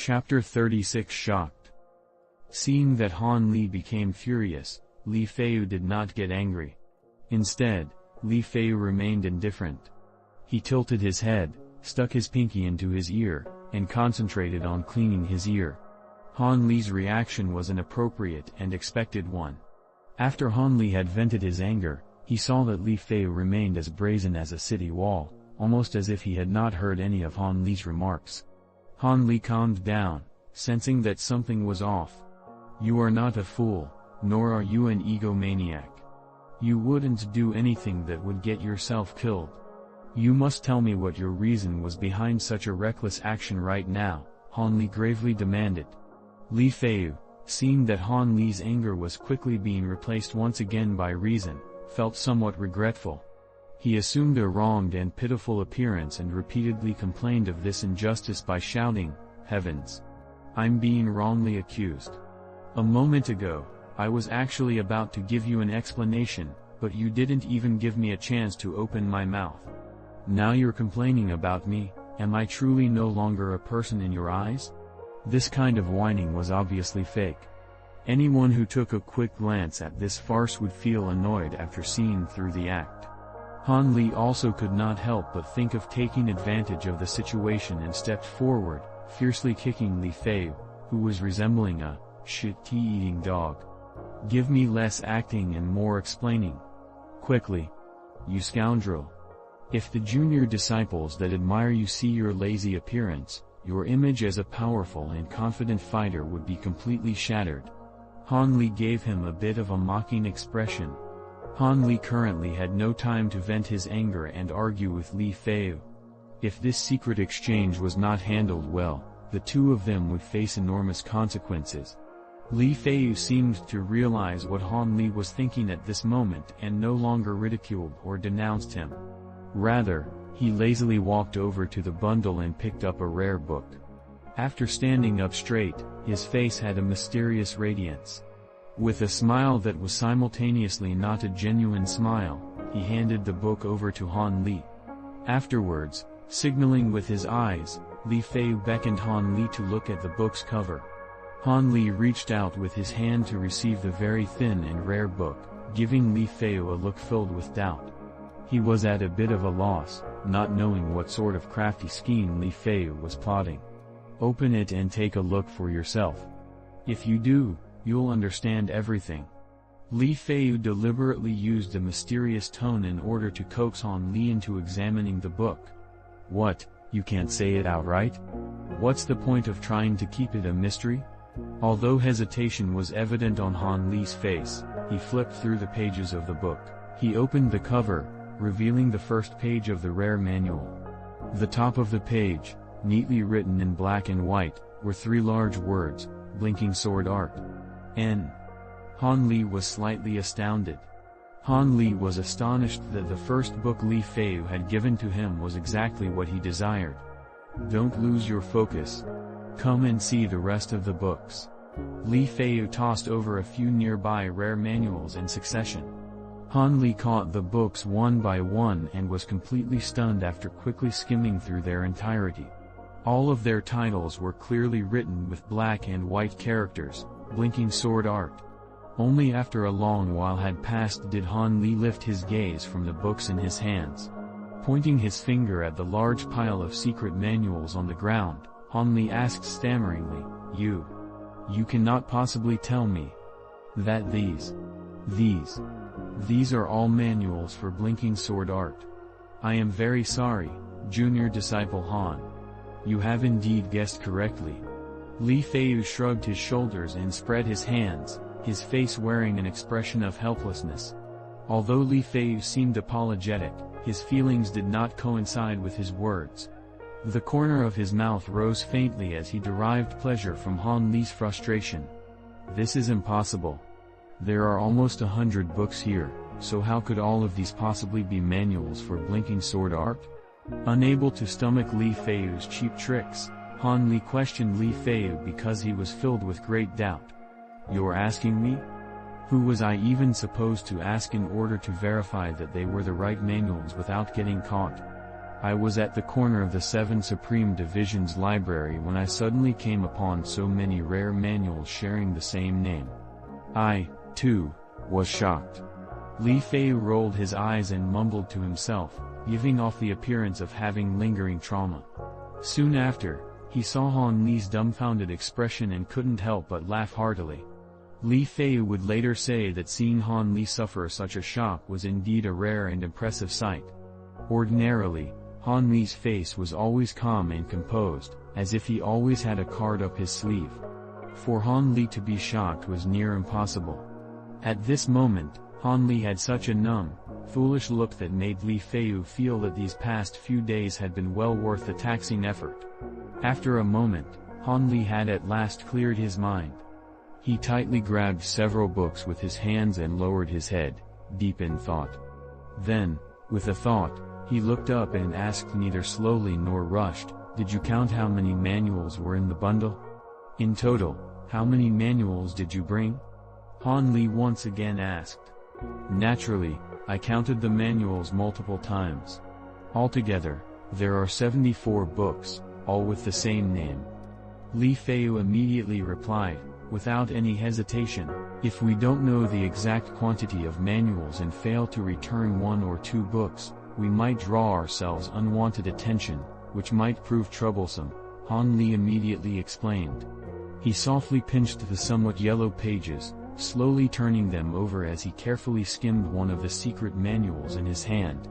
Chapter 36 Shocked. Seeing that Han Li became furious, Li Feiyu did not get angry. Instead, Li Feiyu remained indifferent. He tilted his head, stuck his pinky into his ear, and concentrated on cleaning his ear. Han Li's reaction was an appropriate and expected one. After Han Li had vented his anger, he saw that Li Feiyu remained as brazen as a city wall, almost as if he had not heard any of Han Li's remarks. Han Li calmed down, sensing that something was off. "You are not a fool, nor are you an egomaniac. You wouldn't do anything that would get yourself killed. You must tell me what your reason was behind such a reckless action right now," Han Li gravely demanded. Li Feiyu, seeing that Han Li's anger was quickly being replaced once again by reason, felt somewhat regretful. He assumed a wronged and pitiful appearance and repeatedly complained of this injustice by shouting, "Heavens! I'm being wrongly accused. A moment ago, I was actually about to give you an explanation, but you didn't even give me a chance to open my mouth. Now you're complaining about me. Am I truly no longer a person in your eyes?" This kind of whining was obviously fake. Anyone who took a quick glance at this farce would feel annoyed after seeing through the act. Han Li also could not help but think of taking advantage of the situation and stepped forward, fiercely kicking Li Feiyu, who was resembling a shit-eating dog. "Give me less acting and more explaining. Quickly. You scoundrel. If the junior disciples that admire you see your lazy appearance, your image as a powerful and confident fighter would be completely shattered." Han Li gave him a bit of a mocking expression. Han Li currently had no time to vent his anger and argue with Li Feiyu. If this secret exchange was not handled well, the two of them would face enormous consequences. Li Feiyu seemed to realize what Han Li was thinking at this moment and no longer ridiculed or denounced him. Rather, he lazily walked over to the bundle and picked up a rare book. After standing up straight, his face had a mysterious radiance. With a smile that was simultaneously not a genuine smile, he handed the book over to Han Li. Afterwards, signaling with his eyes, Li Feiyu beckoned Han Li to look at the book's cover. Han Li reached out with his hand to receive the very thin and rare book, giving Li Feiyu a look filled with doubt. He was at a bit of a loss, not knowing what sort of crafty scheme Li Feiyu was plotting. "Open it and take a look for yourself. If you do, you'll understand everything." Li Feiyu deliberately used a mysterious tone in order to coax Han Li into examining the book. "What, you can't say it outright? What's the point of trying to keep it a mystery?" Although hesitation was evident on Han Li's face, he flipped through the pages of the book. He opened the cover, revealing the first page of the rare manual. The top of the page, neatly written in black and white, were three large words, "Blinking Sword Art." N. Han Li was slightly astounded. Han Li was astonished that the first book Li Feiyu had given to him was exactly what he desired. "Don't lose your focus. Come and see the rest of the books." Li Feiyu tossed over a few nearby rare manuals in succession. Han Li caught the books one by one and was completely stunned after quickly skimming through their entirety. All of their titles were clearly written with black and white characters, "Blinking Sword Art." Only after a long while had passed did Han Li lift his gaze from the books in his hands. Pointing his finger at the large pile of secret manuals on the ground, Han Li asked stammeringly, You cannot possibly tell me that these are all manuals for Blinking Sword Art. I am very sorry, junior disciple Han. You have indeed guessed correctly." Li Feiyu shrugged his shoulders and spread his hands, his face wearing an expression of helplessness. Although Li Feiyu seemed apologetic, his feelings did not coincide with his words. The corner of his mouth rose faintly as he derived pleasure from Han Li's frustration. "This is impossible. There are almost 100 books here, so how could all of these possibly be manuals for Blinking Sword Art?" Unable to stomach Li Feiyu's cheap tricks, Han Li questioned Li Feiyu because he was filled with great doubt. "You're asking me? Who was I even supposed to ask in order to verify that they were the right manuals without getting caught? I was at the corner of the 7 Supreme Division's library when I suddenly came upon so many rare manuals sharing the same name. I, too, was shocked. Li Fei rolled his eyes and mumbled to himself, giving off the appearance of having lingering trauma. Soon after, he saw Han Li's dumbfounded expression and couldn't help but laugh heartily. Li Fei would later say that seeing Han Li suffer such a shock was indeed a rare and impressive sight. Ordinarily, Han Li's face was always calm and composed, as if he always had a card up his sleeve. For Han Li to be shocked was near impossible. At this moment, Han Li had such a numb, foolish look that made Li Fei feel that these past few days had been well worth the taxing effort. After a moment, Han Li had at last cleared his mind. He tightly grabbed several books with his hands and lowered his head, deep in thought. Then, with a thought, he looked up and asked neither slowly nor rushed, "Did you count how many manuals were in the bundle? In total, how many manuals did you bring?" Han Li once again asked. "Naturally, I counted the manuals multiple times. Altogether, there are 74 books, all with the same name." Li Fei immediately replied, without any hesitation, "If we don't know the exact quantity of manuals and fail to return 1 or 2 books, we might draw ourselves unwanted attention, which might prove troublesome," Han Li immediately explained. He softly pinched the somewhat yellow pages, slowly turning them over as he carefully skimmed one of the secret manuals in his hand.